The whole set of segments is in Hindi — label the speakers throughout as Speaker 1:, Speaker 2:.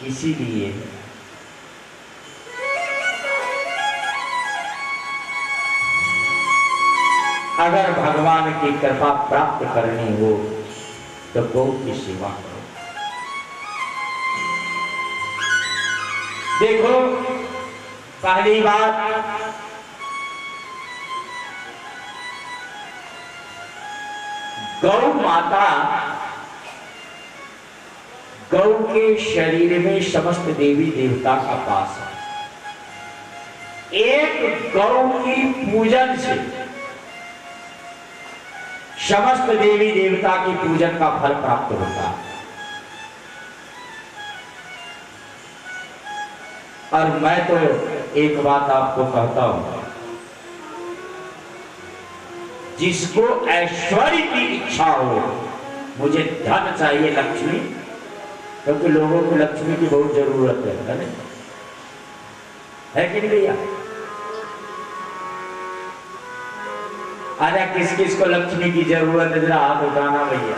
Speaker 1: इसीलिए अगर भगवान की कृपा प्राप्त करनी हो तो गौ की सेवा करो। देखो, पहली बात, गौ माता, गौ के शरीर में समस्त देवी देवता का वास है। एक गौ की पूजन से समस्त देवी देवता की पूजन का फल प्राप्त होता है। और मैं तो एक बात आपको कहता हूं, जिसको ऐश्वर्य की इच्छा हो, मुझे धन चाहिए, लक्ष्मी, क्योंकि लोगों को लक्ष्मी की बहुत जरूरत है कि नहीं भैया? अरे किस किस को लक्ष्मी की जरूरत है, जरा हाथ उठाना भैया।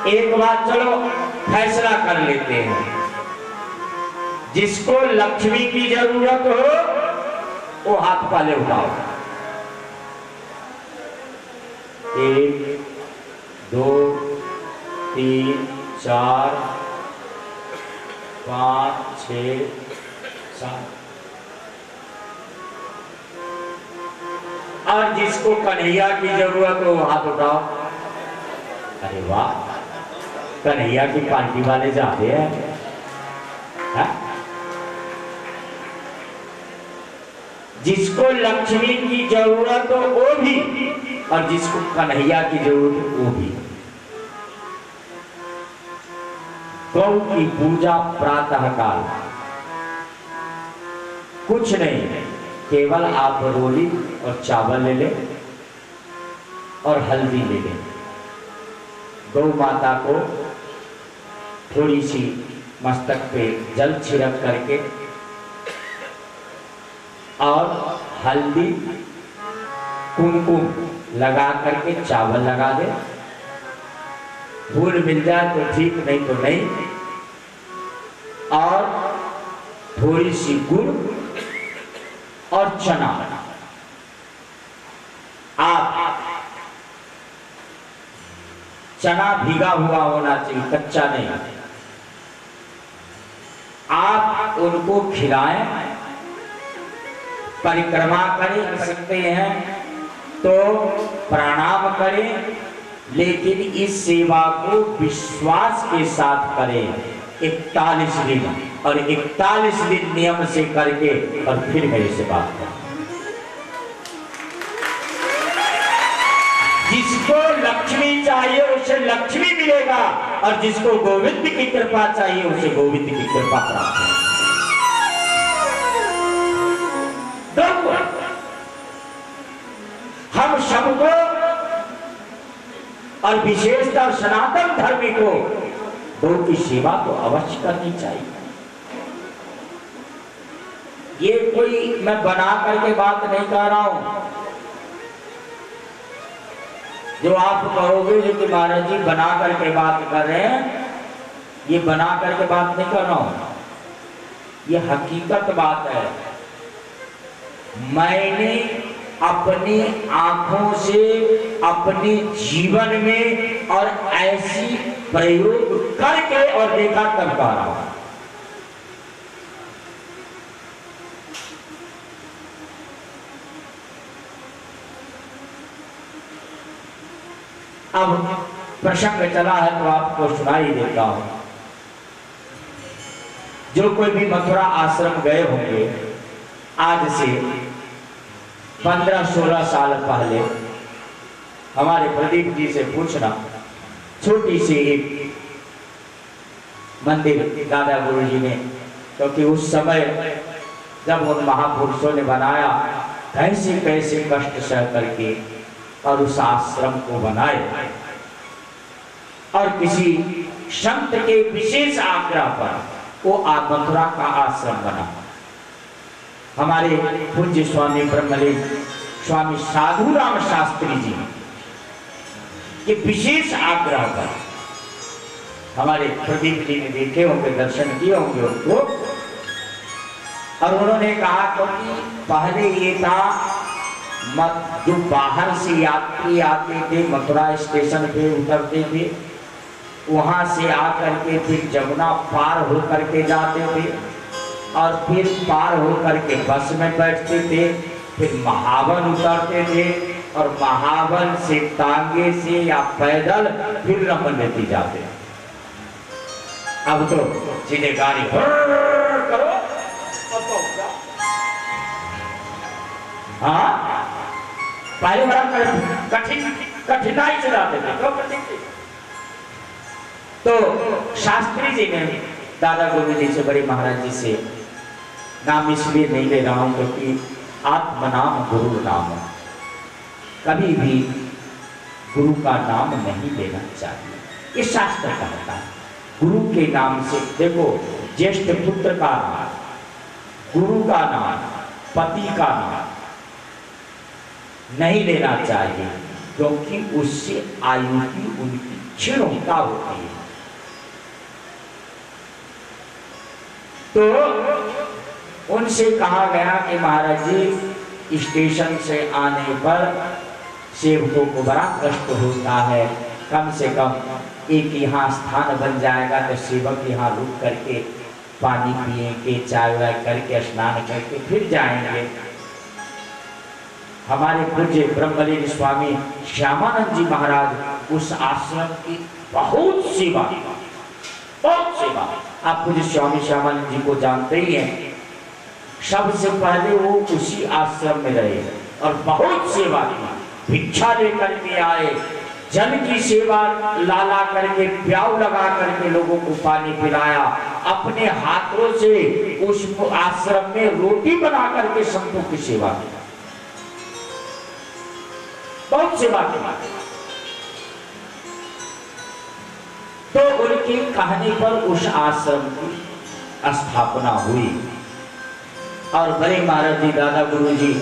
Speaker 1: एक बात चलो फैसला कर लेते हैं, जिसको लक्ष्मी की जरूरत हो वो हाथ पहले उठाओ। 1 2 3 4 5 6 7। और जिसको कन्हैया की जरूरत हो हाथ उठाओ। अरे वाह, कन्हैया की पार्टी वाले जाते हैं, है? जिसको लक्ष्मी की जरूरत हो वो भी, और जिसको कन्हैया की जरूरत हो वो भी। गौ की पूजा प्रातः काल, कुछ नहीं, केवल आप रोली और चावल ले लें और हल्दी ले लें। गौ माता को थोड़ी सी मस्तक पे जल छिड़क करके और हल्दी कुमकुम लगा करके चावल लगा दे। फूल मिल जाए तो ठीक, नहीं तो नहीं। और थोड़ी सी गुड़ और चना, आप चना भीगा हुआ होना चाहिए, कच्चा नहीं। आप उनको खिलाएं, परिक्रमा करें सकते हैं तो प्रणाम करें, लेकिन इस सेवा को विश्वास के साथ करें 41 दिन, और 41 दिन नियम से करके और फिर मेरे से बात करें। जिसको लक्ष्मी चाहिए उसे लक्ष्मी मिलेगा, और जिसको गोविंद की कृपा चाहिए उसे गोविंद की कृपा प्राप्त है। हम सबको, और विशेषतः सनातन धर्म को, गौ की सेवा तो अवश्य करनी चाहिए। ये कोई मैं बना करके बात नहीं कर रहा हूं, जो आप कहोगे जो कि महाराज जी बना करके बात कर रहे हैं, ये बना करके बात नहीं कर रहा हूं, ये हकीकत बात है। मैंने अपनी आंखों से अपने जीवन में और ऐसी प्रयोग करके और देखा तब कह रहा हूं। अब प्रसंग चला है तो आपको सुनाई देता हूं। जो कोई भी मथुरा आश्रम गए होंगे, आज से 15-16 साल पहले हमारे प्रदीप जी से पूछना, छोटी सी एक मंदिर दादा गुरु जी ने, क्योंकि उस समय जब उन महापुरुषों ने बनाया, कैसे कैसे कष्ट सह करके और उस आश्रम को बनाए, और किसी संत के विशेष आग्रह पर वो मथुरा का आश्रम बना। हमारे पूज्य स्वामी ब्रह्मलीन स्वामी साधुराम शास्त्री जी कि विशेष आग्रह कर, हमारे प्रदीप जी ने देखे होंगे, दर्शन किए होंगे उनको, और उन्होंने कहा क्योंकि पहले ये था मत जो बाहर से यात्री आते थे, मथुरा स्टेशन पे उतरते थे, वहां से आकर के फिर जमुना पार होकर के जाते थे और फिर पार होकर के बस में बैठते थे, फिर महावन उतरते थे और महावन से टांगे से या पैदल फिर रमनती जाते। अब तो सीधे गाड़ी करो और पहुंच जाओ। हाँ, पहले बड़ा कठिनाई से जाते थे, क्यों कठिन थे? तो शास्त्री जी ने दादा गुरु जी से, बड़े महाराज जी से, नाम इसलिए नहीं ले रहा हूं क्योंकि आत्मनाम गुरु नाम, कभी भी गुरु का नाम नहीं लेना चाहिए, ये शास्त्र कहता है। गुरु के नाम से, देखो, ज्येष्ठ पुत्र का नाम, गुरु का नाम, पति का नाम नहीं लेना चाहिए, क्योंकि उससे आयु की उनकी क्षीणता होती है। तो उनसे कहा गया कि महाराज जी, स्टेशन से आने पर सेवकों को बड़ा कष्ट होता है, कम से कम एक यहाँ स्थान बन जाएगा तो सेवक यहाँ रुक करके पानी पिएंगे, चाय वाय करके स्नान करके फिर जाएंगे। हमारे पूज्य ब्रह्मलीन स्वामी श्यामानंद जी महाराज उस आश्रम की बहुत सेवा, बहुत सेवा। आप पूज्य स्वामी श्यामानंद जी को जानते ही हैं, सबसे पहले वो उसी आश्रम में रहे और बहुत सेवा की, भिक्षा लेकर के आए, जन की सेवा ला करके, प्याऊ लगा करके लोगों को पानी पिलाया, अपने हाथों से उस आश्रम में रोटी बना करके संतों की सेवा की, बहुत सेवा की। तो उनकी कहानी पर उस आश्रम की स्थापना हुई और बड़े महाराज जी, दादा गुरु जी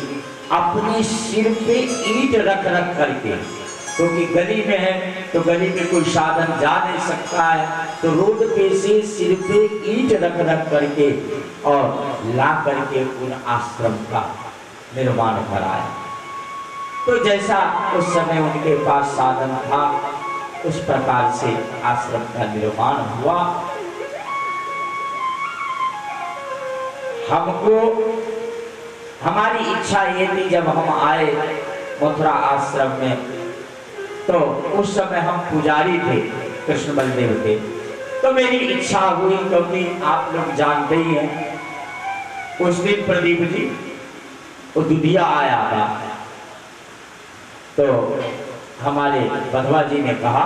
Speaker 1: अपने सिर पे ईंट रख करके, क्योंकि गली में है तो गली में कोई साधन जा नहीं सकता है, तो रोड पे से सिर पे ईंट रख करके और ला करके उन आश्रम का निर्माण कराया। तो जैसा उस समय उनके पास साधन था, उस प्रकार से आश्रम का निर्माण हुआ। हमको, हमारी इच्छा ये थी, जब हम आए मथुरा आश्रम में, तो उस समय हम पुजारी थे, कृष्ण बलदेव थे, तो मेरी इच्छा हुई, क्योंकि आप लोग जानते ही हैं, उस दिन प्रदीप जी वो दुधिया आया था, तो हमारे बधवा जी ने कहा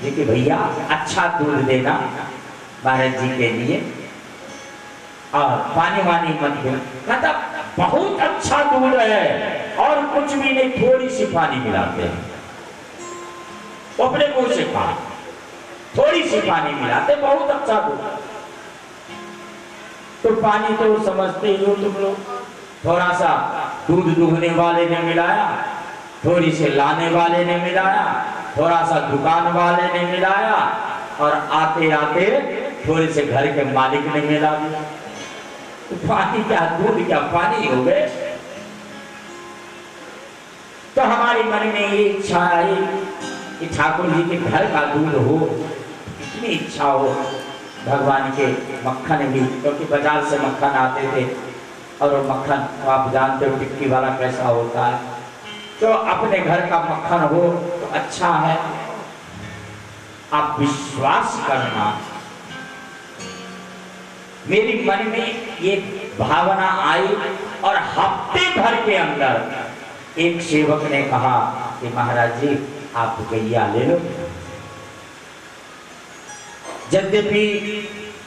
Speaker 1: जी कि भैया अच्छा दूध देना महाराज जी के लिए और पानी वानी मत दो। कहता बहुत अच्छा दूध है और कुछ भी नहीं, थोड़ी सी पानी मिलाते हैं, अपने मुंह से कहा थोड़ी सी पानी मिलाते, बहुत अच्छा दूध। तो पानी तो समझते ही हो तुम लोग, थोड़ा सा दूध दूहने वाले ने मिलाया, थोड़ी से लाने वाले ने मिलाया, थोड़ा सा दुकान वाले ने मिलाया और आते आते थोड़े से घर के मालिक ने मिला दिया। तो पानी क्या, दूध क्या, पानी हो गए। तो हमारे मन में ये इच्छा आई कि ठाकुर जी के घर का दूध हो, इतनी इच्छा हो, भगवान के मक्खन भी, क्योंकि बाजार से मक्खन आते थे और वो मक्खन आप जानते हो टिक्की वाला कैसा होता है, तो अपने घर का मक्खन हो तो अच्छा है। आप विश्वास करना, मेरी मन में ये भावना आई और हफ्ते भर के अंदर एक सेवक ने कहा कि महाराज जी आप गैया ले लो। यद्यपि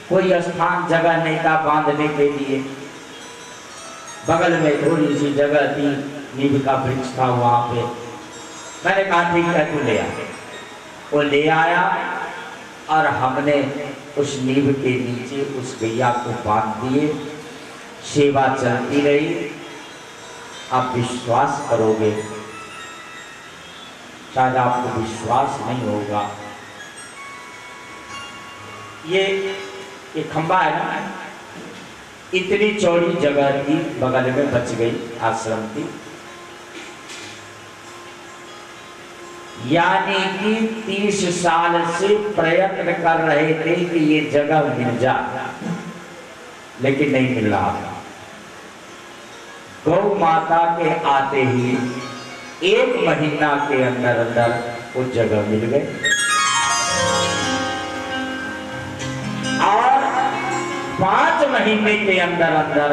Speaker 1: कोई स्थान जगह नहीं था बांधने के लिए, बगल में थोड़ी सी जगह थी, नीम का वृक्ष था वहां पे। मैंने कहा ठीक है तू ले आ। वो ले आया और हमने उस नीम के नीचे उस गैया को बांध दिए, सेवा चलती रही। आप विश्वास करोगे, शायद आपको विश्वास नहीं होगा, ये खंबा है ना, इतनी चौड़ी जगह थी, बगल में बच गई आश्रम की। यानी कि 30 साल से प्रयत्न कर रहे थे कि ये जगह मिल जाए, लेकिन नहीं मिल रहा था। गौ माता के आते ही 1 महीना के अंदर अंदर वो जगह मिल गई और 5 महीने के अंदर अंदर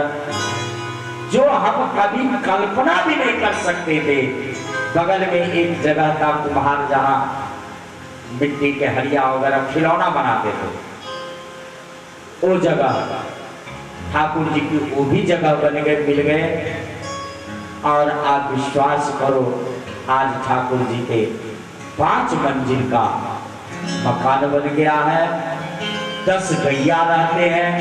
Speaker 1: जो हम कभी कल्पना भी नहीं कर सकते थे, बगल में एक जगह था कुम्हार, जहां मिट्टी के हरिया वगैरह खिलौना बनाते थे, वो जगह ठाकुर जी की वो भी जगह बन गए, मिल गए। और आप विश्वास करो, आज ठाकुर जी के 5 मंजिल का मकान बन गया है, 10 गैया रहते हैं।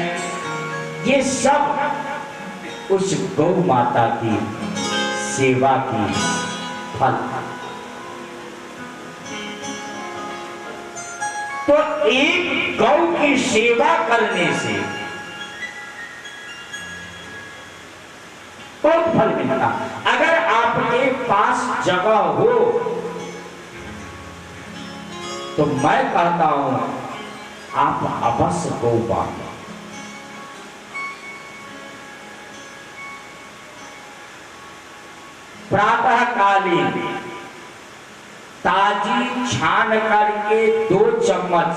Speaker 1: ये सब उस गौ माता की सेवा की फल। तो एक गौ की सेवा करने से बहुत फल मिलता। अगर आपके पास जगह हो तो मैं कहता हूं आप अवश्य गौ बांधो। प्रातः कालीन ताजी छान करके 2 चम्मच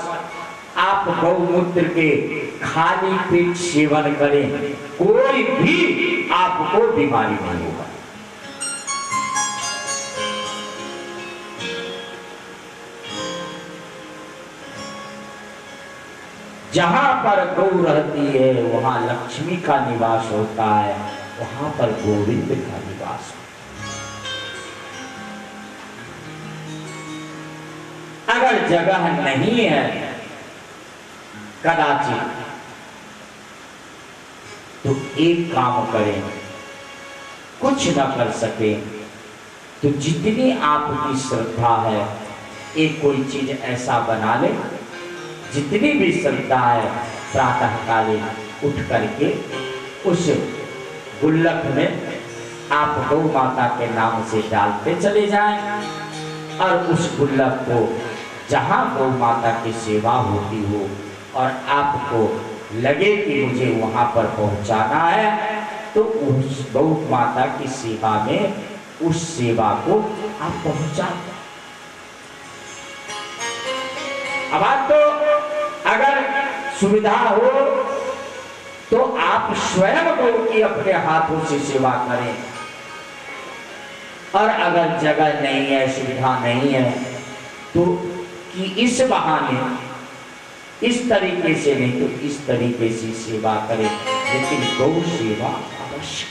Speaker 1: आप गौमूत्र के खाली पेट सेवन करें, कोई भी आपको बीमारी नहीं होगा। जहां पर गौ रहती है वहां लक्ष्मी का निवास होता है, वहां पर गोविंद का निवास होता है। अगर जगह नहीं है कदाचित, तो एक काम करें, कुछ न कर सके तो जितनी आपकी श्रद्धा है, एक कोई चीज ऐसा बना ले, जितनी भी श्रद्धा है, प्रातः कालीन उठ करके उस गुल्लक में आप गौ माता के नाम से डालते चले जाएं और उस गुल्लक को जहां गौ माता की सेवा होती हो और आपको लगे कि मुझे वहां पर पहुंचाना है, तो उस गौ माता की सेवा में उस सेवा को आप पहुंचा। अब आप तो अगर सुविधा हो तो आप स्वयं गौ की अपने हाथों से सेवा करें, और अगर जगह नहीं है, सुविधा नहीं है, तो कि इस बहाने इस तरीके से नहीं तो इस तरीके से सेवा करें, लेकिन गौ सेवा अवश्य।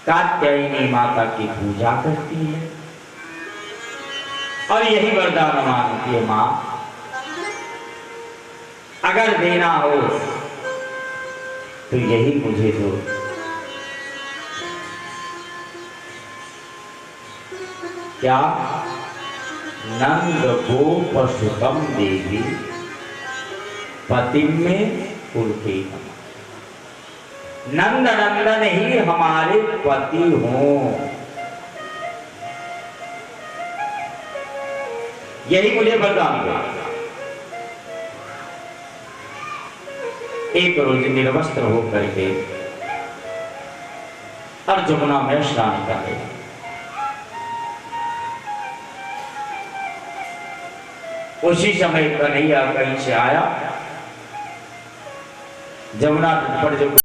Speaker 1: कात्यायनी माता की पूजा करती है और यही वरदान मांगती है, मां अगर देना हो तो यही मुझे दो। क्या? नंद गोप सुतम देवी पति में पुरते। नंद नंदन ही हमारे पति हों, यही मुझे वरदान दो। एक रोज निर्वस्त्र होकर के और जमुना में स्नान कर रहे, उसी समय कन्हैया कहीं से आया, जमुना तट पर जब